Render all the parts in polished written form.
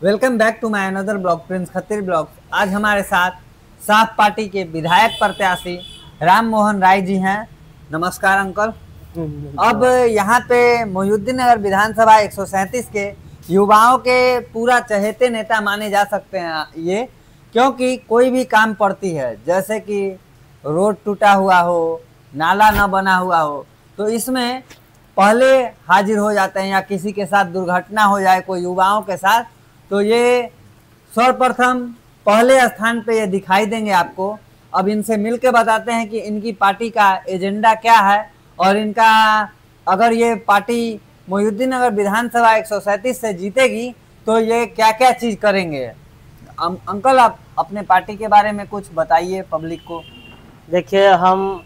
Welcome back to my another blog Prince Khattri blog. आज हमारे साथ साफ पार्टी के विधायक प्रत्याशी राम मोहन राय जी हैं। नमस्कार अंकल। अब यहाँ पे मोहिउद्दीन नगर विधानसभा 137 के युवाओं के पूरा चहेते नेता माने जा सकते हैं ये, क्योंकि कोई भी काम पड़ती है, जैसे कि रोड टूटा हुआ हो, नाला न बना हुआ हो, तो इसमें पहले हाजिर हो जाते हैं, या किसी के साथ दुर्घटना हो जाए कोई युवाओं के साथ, तो ये सर्वप्रथम पहले स्थान पे ये दिखाई देंगे आपको। अब इनसे मिलके बताते हैं कि इनकी पार्टी का एजेंडा क्या है, और इनका अगर ये पार्टी मोहिउद्दीन नगर विधानसभा 137 से जीतेगी तो ये क्या क्या चीज़ करेंगे। अंकल, आप अपने पार्टी के बारे में कुछ बताइए पब्लिक को। देखिए, हम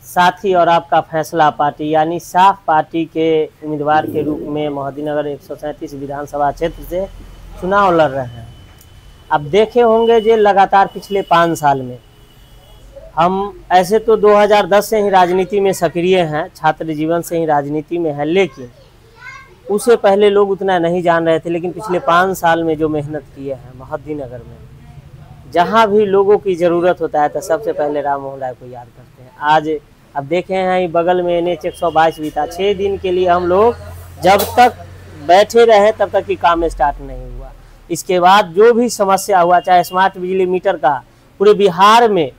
साथी और आपका फैसला पार्टी यानी साफ पार्टी के उम्मीदवार के रूप में मोहिउद्दीन नगर 137 विधानसभा क्षेत्र से चुनाव लड़ रहे हैं। अब देखे होंगे जो लगातार पिछले 5 साल में हम ऐसे तो 2010 से ही राजनीति में सक्रिय हैं, छात्र जीवन से ही राजनीति में है, लेकिन उससे पहले लोग उतना नहीं जान रहे थे। लेकिन पिछले 5 साल में जो मेहनत किए हैं मोहिउद्दीन नगर में, जहाँ भी लोगों की ज़रूरत होता है तो सबसे पहले राम मोहन राय को याद करते हैं। आज अब देखे हैं बगल में NH 122 भी था, 6 दिन के लिए हम लोग जब तक बैठे रहे तब तक की काम स्टार्ट नहीं हुआ। इसके बाद जो भी समस्या हुआ, चाहे स्मार्ट बिजली मीटर का पूरे बिहार में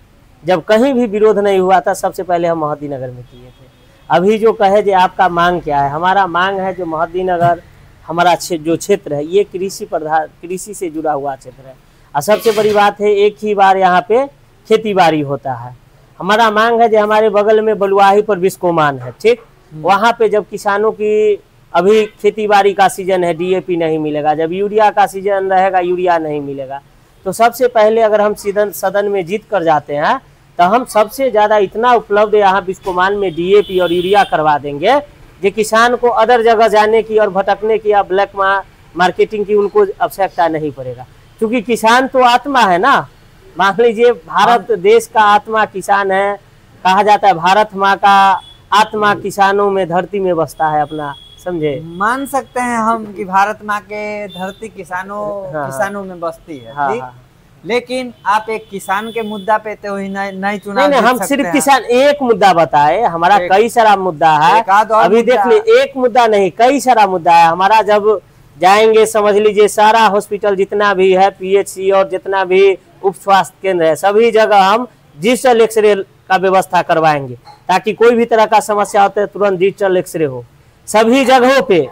जब कहीं भी विरोध नहीं हुआ था, सबसे पहले हम मोहिउद्दीन नगर में किए थे। अभी जो कहे जो आपका मांग क्या है, हमारा मांग है जो मोहिउद्दीन नगर हमारा जो क्षेत्र है ये कृषि से जुड़ा हुआ क्षेत्र है, और सबसे बड़ी बात है एक ही बार यहाँ पे खेती बाड़ी होता है। हमारा मांग है जो हमारे बगल में बलुआही पर बिस्कोमान है, ठीक, वहाँ पे जब किसानों की अभी खेती बाड़ी का सीजन है, DAP नहीं मिलेगा, जब यूरिया का सीजन रहेगा यूरिया नहीं मिलेगा, तो सबसे पहले अगर हम सदन में जीत कर जाते हैं तो हम सबसे ज़्यादा इतना उपलब्ध यहाँ बिस्कोमान में DAP और यूरिया करवा देंगे जो किसान को अदर जगह जाने की और भटकने की या ब्लैक मार्केटिंग की उनको आवश्यकता नहीं पड़ेगा, क्योंकि किसान तो आत्मा है ना। मान लीजिए भारत देश का आत्मा किसान है, कहा जाता है भारत माँ का आत्मा किसानों में धरती में बसता है अपना, समझे। मान सकते हैं हम कि भारत माँ के धरती किसानों में बसती है, ठीक। लेकिन आप एक किसान के मुद्दा पे तो ही नहीं चुनाव नहीं, हम सिर्फ किसान एक मुद्दा बताए, हमारा कई सारा मुद्दा है। अभी देख ली, एक मुद्दा नहीं कई सारा मुद्दा है हमारा। जब जाएंगे समझ लीजिए सारा हॉस्पिटल जितना भी है, PHC और जितना भी उप स्वास्थ्य केंद्र है, सभी जगह हम डिजिटल एक्सरे का व्यवस्था करवाएंगे, ताकि कोई भी तरह का समस्या होता है तुरंत डिजिटल एक्सरे हो। सभी जगहों पे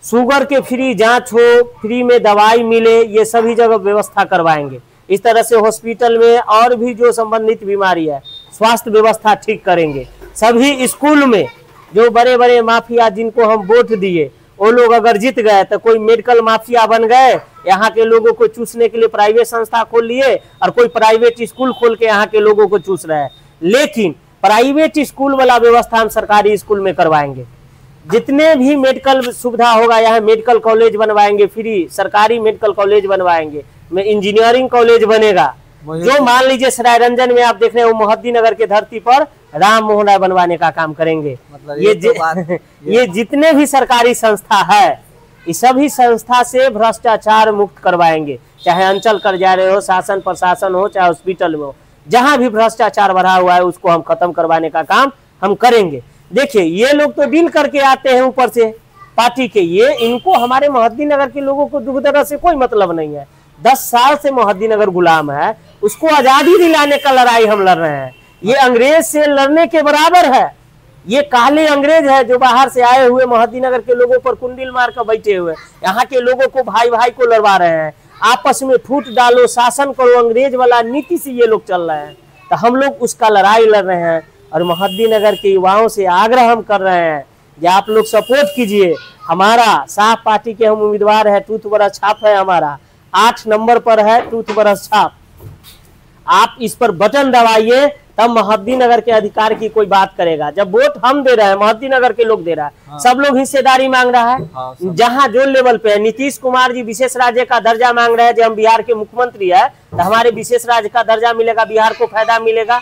शुगर के फ्री जांच हो, फ्री में दवाई मिले, ये सभी जगह व्यवस्था करवाएंगे। इस तरह से हॉस्पिटल में और भी जो संबंधित बीमारी है स्वास्थ्य व्यवस्था ठीक करेंगे। सभी स्कूल में जो बड़े बड़े माफिया जिनको हम वोट दिए वो लोग अगर जीत गए तो कोई मेडिकल माफिया बन गए, यहाँ के लोगों को चूसने के लिए प्राइवेट संस्था खोल लिए, और कोई प्राइवेट स्कूल खोल के यहाँ के लोगों को चूस रहे हैं। लेकिन प्राइवेट स्कूल वाला व्यवस्था हम सरकारी स्कूल में करवाएंगे। जितने भी मेडिकल सुविधा होगा, यहाँ मेडिकल कॉलेज बनवाएंगे, फ्री सरकारी मेडिकल कॉलेज बनवाएंगे, में इंजीनियरिंग कॉलेज बनेगा। जो मान लीजिए सरायरंजन में आप देख रहे हो मोहिउद्दीन नगर के धरती पर राम मोहन राय बनवाने का काम करेंगे। मतलब ये जितने भी सरकारी संस्था है, इस सभी संस्था से भ्रष्टाचार मुक्त करवाएंगे, चाहे अंचल कार्यालय हो, शासन प्रशासन हो, चाहे हॉस्पिटल में हो, जहां भी भ्रष्टाचार बढ़ा हुआ है उसको हम खत्म करवाने का काम हम करेंगे। देखिए, ये लोग तो डील करके आते हैं ऊपर से पार्टी के, ये इनको हमारे मोहिउद्दीन नगर के लोगों को दुख दर्द से कोई मतलब नहीं है। 10 साल से मोहिउद्दीन नगर गुलाम है, उसको आजादी दिलाने का लड़ाई हम लड़ रहे हैं। ये अंग्रेज से लड़ने के बराबर है। ये काले अंग्रेज है जो बाहर से आए हुए मोहिउद्दीन नगर के लोगों पर कुंडील मार कर बैठे हुए, यहाँ के लोगों को भाई भाई को लड़वा रहे हैं। आपस में फूट डालो, शासन करो, अंग्रेज वाला नीति से ये लोग चल रहे हैं, तो हम लोग उसका लड़ाई लड़ रहे हैं। और मोहिउद्दीन नगर के युवाओं से आग्रह हम कर रहे हैं कि आप लोग सपोर्ट कीजिए। हमारा साफ पार्टी के हम उम्मीदवार है, टूथ ब्रश छाप है हमारा, 8 नंबर पर है टूथ ब्रश छाप। आप इस पर बटन दबाइए, तब मोहिउद्दीन नगर के अधिकार की कोई बात करेगा। जब वोट हम दे रहे हैं, मोहिउद्दीन नगर के लोग दे रहा है, हाँ। सब लोग हिस्सेदारी मांग रहा है। जहां जो लेवल पे है, नीतीश कुमार जी विशेष राज्य का दर्जा मांग रहे हैं, जब हम बिहार के मुख्यमंत्री है तो हमारे विशेष राज्य का दर्जा मिलेगा, बिहार को फायदा मिलेगा।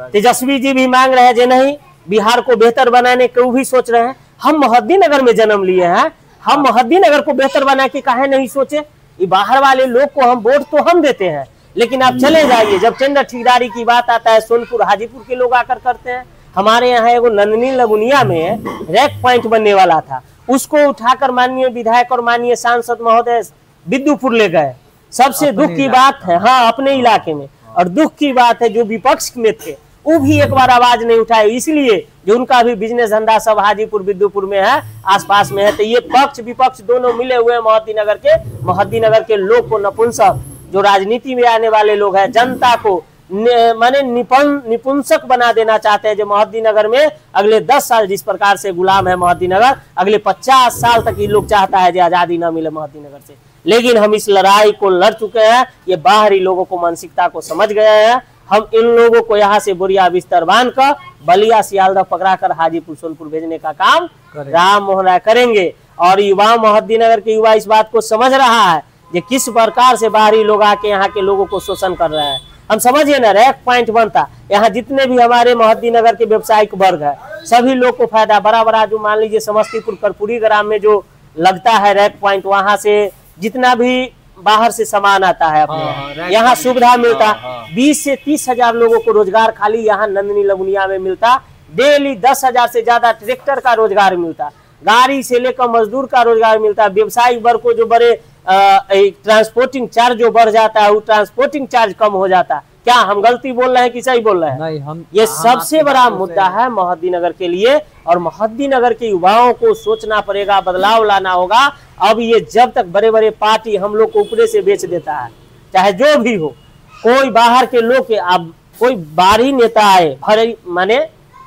तेजस्वी जी भी मांग रहे हैं जो नहीं, बिहार को बेहतर बनाने को भी सोच रहे हैं। हम मोहिउद्दीन नगर में जन्म लिए हैं, हम मोहिउद्दीन नगर को बेहतर बना के काहे नहीं सोचे। ये बाहर वाले लोग को हम वोट तो हम देते हैं, लेकिन आप चले जाइए, जब टेंडर ठेकेदारी की बात आता है सोनपुर हाजीपुर के लोग आकर करते हैं। हमारे यहाँ एगो नंदनी लगुनिया में रैक पॉइंट बनने वाला था, उसको उठाकर माननीय विधायक और माननीय सांसद महोदय बिद्दुपुर ले गए। सबसे दुख की बात है, हाँ अपने इलाके में, और दुख की बात है जो विपक्ष में थे वो भी एक बार आवाज नहीं उठाए, इसलिए जो उनका भी बिजनेस धंधा सब हाजीपुर बिद्दुपुर में है, आसपास में है। तो ये पक्ष विपक्ष दोनों मिले हुए हैं मोहद्दी नगर के लोग को नपुंसक, जो राजनीति में आने वाले लोग हैं, जनता को माने निपुंसक बना देना चाहते हैं। जो मोहद्दी नगर में अगले 10 साल जिस प्रकार से गुलाम है मोहद्दी नगर, अगले 50 साल तक ये लोग चाहता है जो आजादी ना मिले मोहद्दी नगर से। लेकिन हम इस लड़ाई को लड़ चुके हैं, ये बाहरी लोगों को मानसिकता को समझ गए हैं। हम इन लोगों को यहाँ से बोरिया बिस्तर बांध कर बलिया सियालदह पकड़ा कर हाजीपुर सोनपुर भेजने का काम राम मोहन राय करेंगे। और युवा मोहद्दी नगर के युवा इस बात को समझ रहा है कि किस प्रकार से बाहरी लोग आके यहाँ के लोगों को शोषण कर रहे हैं। हम समझिए ना, रैक पॉइंट बनता, यहाँ जितने भी हमारे मोहद्दी नगर के व्यवसायिक वर्ग है सभी लोग को फायदा। बड़ा बड़ा जो मान लीजिए समस्तीपुर कर्पूरी ग्राम में जो लगता है रैक पॉइंट, वहां से जितना भी बाहर से सामान आता है अपने यहाँ सुविधा मिलता। 20 से 30 हजार लोगों को रोजगार खाली यहाँ नंदनी लगुनिया में मिलता। डेली 10,000 से ज्यादा ट्रैक्टर का रोजगार मिलता, गाड़ी से लेकर मजदूर का रोजगार मिलता। व्यवसायिक वर्ग को जो बड़े ट्रांसपोर्टिंग चार्ज जो बढ़ जाता है वो ट्रांसपोर्टिंग चार्ज कम हो जाता। क्या हम गलती बोल रहे हैं कि सही बोल रहे हैं? नहीं, ये सबसे बड़ा मुद्दा है मोहद्दी नगर के लिए, और मोहद्दी नगर के युवाओं को सोचना पड़ेगा, बदलाव लाना होगा। अब ये जब तक बड़े बड़े पार्टी हम लोग को ऊपरे से बेच देता है, चाहे जो भी हो, कोई बाहर के लोग के, अब कोई बाहरी नेता आए, माने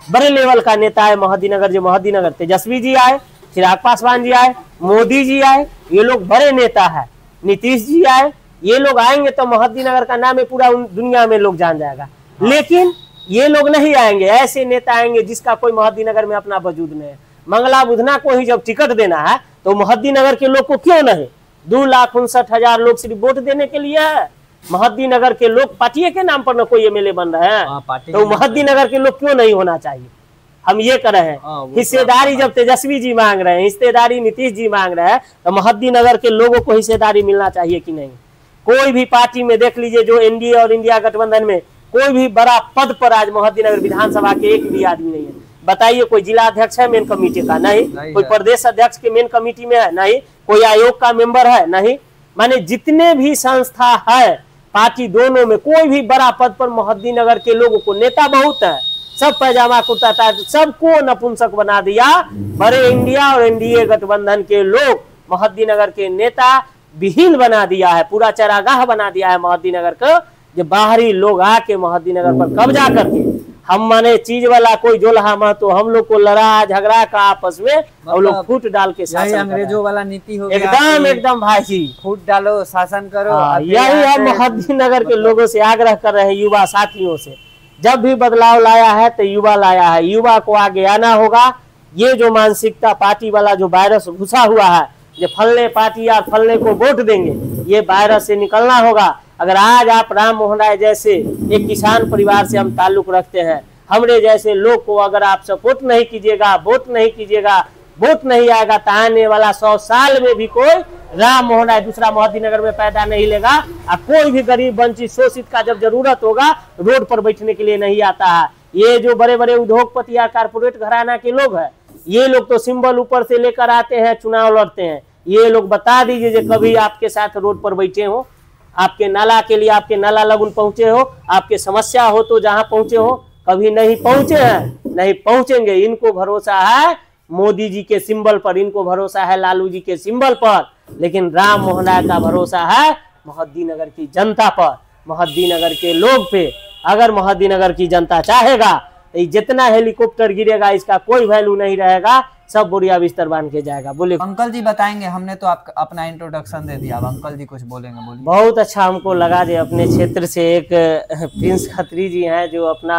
बड़े लेवल का नेता है मोहद्दी नगर, जो मोहद्दी नगर तेजस्वी जी आए, चिराग पासवान जी आए, मोदी जी आए, ये लोग बड़े नेता है, नीतीश जी आए, ये लोग आएंगे तो मोहद्दी नगर का नाम है पूरा दुनिया में लोग जान जाएगा। लेकिन ये लोग नहीं आएंगे, ऐसे नेता आएंगे जिसका कोई मोहद्दी नगर में अपना वजूद नहीं है। मंगला बुधना को ही जब टिकट देना है तो मोहद्दी नगर के लोग को क्यों नहीं? 2,59,000 लोग सिर्फ वोट देने के लिए है। मोहद्दी नगर के लोग पार्टी के नाम पर न कोई एमएलए बन रहे हैं, तो मोहद्दी नगर के लोग क्यों नहीं होना चाहिए? हम ये कर रहे हैं। हिस्सेदारी जब तेजस्वी जी मांग रहे हैं, हिस्सेदारी नीतीश जी मांग रहे हैं, तो मोहद्दी नगर के लोगों को हिस्सेदारी मिलना चाहिए कि नहीं? कोई भी पार्टी में देख लीजिए, जो एनडीए और इंडिया गठबंधन में कोई भी बड़ा पद पर आज मोहद्दी नगर विधानसभा के एक भी आदमी नहीं है। बताइए, कोई जिला अध्यक्ष है मेन कमेटी का? नहीं। कोई प्रदेश अध्यक्ष के मेन कमेटी में है? नहीं। कोई आयोग का मेंबर है? नहीं। माने जितने भी संस्था है पार्टी दोनों में, कोई भी बड़ा पद पर मोहद्दी नगर के लोगों को, नेता बहुत है, सब पैजामा कुर्ता टाइट, सबको नपुंसक बना दिया। बड़े इंडिया और एनडीए गठबंधन के लोग मोहद्दी नगर के नेता विहीन बना दिया है, पूरा चरागाह बना दिया है मोहद्दी नगर को। जो बाहरी लोग आके मोहद्दी नगर पर कब्जा करके, हम माने चीज वाला कोई जोलहा मत, तो हम लोग को लड़ा झगड़ा का आपस में हम लोग फूट डाल के शासन, अंग्रेजों वाला नीति हो गया। एकदम भाई जी, फूट डालो शासन करो। यही हम मोहद्दी नगर के लोगों से आग्रह कर रहे हैं, युवा साथियों से। जब भी बदलाव लाया है तो युवा लाया है, युवा को आगे आना होगा। ये जो मानसिकता पार्टी वाला जो वायरस घुसा हुआ है, ये फलने पार्टी या फलने को वोट देंगे, ये वायरस से निकलना होगा। अगर आज आप राम मोहन राय जैसे एक किसान परिवार से हम ताल्लुक रखते हैं, हमरे जैसे लोग को अगर आप सपोर्ट नहीं कीजिएगा, वोट नहीं कीजिएगा, वोट नहीं आएगा, तो आने वाला 100 साल में भी कोई राम मोहन राय दूसरा मोहद्दी नगर में पैदा नहीं लेगा। और कोई भी गरीब वंचित शोषित का जब जरूरत होगा रोड पर बैठने के लिए नहीं आता है। ये जो बड़े बड़े उद्योगपति या कारपोरेट घराना के लोग हैं, ये लोग तो सिंबल ऊपर से लेकर आते हैं, चुनाव लड़ते हैं। ये लोग बता दीजिए जो कभी आपके साथ रोड पर बैठे हो, आपके नाला के लिए, आपके नाला लगुन पहुंचे हो, आपके समस्या हो तो जहां पहुंचे हो, कभी नहीं पहुंचे हैं, नहीं पहुंचेंगे। इनको भरोसा है मोदी जी के सिंबल पर, इनको भरोसा है लालू जी के सिंबल पर, लेकिन राम मोहन राय का भरोसा है मोहद्दी नगर की जनता पर, मोहद्दी नगर के लोग पे। अगर मोहद्दी नगर की जनता चाहेगा तो जितना हेलीकॉप्टर गिरेगा इसका कोई वैल्यू नहीं रहेगा, सब बोरिया बिस्तर बांध के जाएगा। बोले अंकल जी बताएंगे, हमने तो आप अपना इंट्रोडक्शन दे दिया, अब अंकल जी कुछ बोलेंगे, बोलिए। बहुत अच्छा हमको लगा जो अपने क्षेत्र से एक प्रिंस खत्री जी हैं जो अपना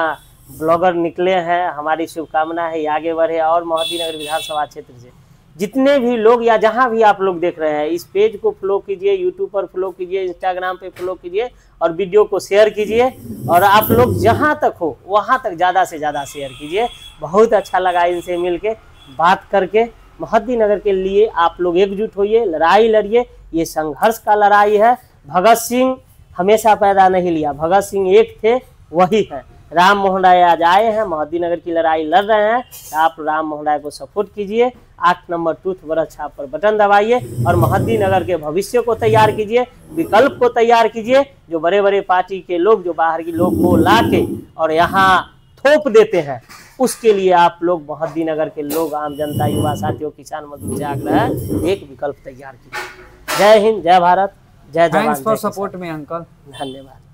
ब्लॉगर निकले हैं। हमारी शुभकामना है आगे बढ़े, और मोहद्दी नगर विधानसभा क्षेत्र से जितने भी लोग या जहां भी आप लोग देख रहे हैं, इस पेज को फॉलो कीजिए, यूट्यूब पर फॉलो कीजिए, इंस्टाग्राम पे फॉलो कीजिए, और वीडियो को शेयर कीजिए। और आप लोग जहां तक हो वहां तक ज़्यादा से ज़्यादा शेयर कीजिए। बहुत अच्छा लगा इनसे मिलके, बात करके। मोहद्दी नगर के लिए आप लोग एकजुट होइए, लड़ाई लड़िए। ये संघर्ष का लड़ाई है। भगत सिंह हमेशा पैदा नहीं लिया, भगत सिंह एक थे, वही है। राम मोहन राय आज आए हैं, मोहद्दीनगर की लड़ाई लड़ रहे हैं। आप राम मोहन राय को सपोर्ट कीजिए, 8 नंबर टूथब्रश छाप पर बटन दबाइए और मोहद्दीनगर के भविष्य को तैयार कीजिए, विकल्प को तैयार कीजिए। जो बड़े बड़े पार्टी के लोग, जो बाहर के लोग को ला के और यहाँ थोप देते हैं, उसके लिए आप लोग मोहद्दीनगर के लोग, आम जनता, युवा साथियों, किसान मजदूर से आग्रह है, एक विकल्प तैयार कीजिए। जय हिंद, जय भारत, जय जवान। थैंक्स फॉर सपोर्ट में अंकल। धन्यवाद।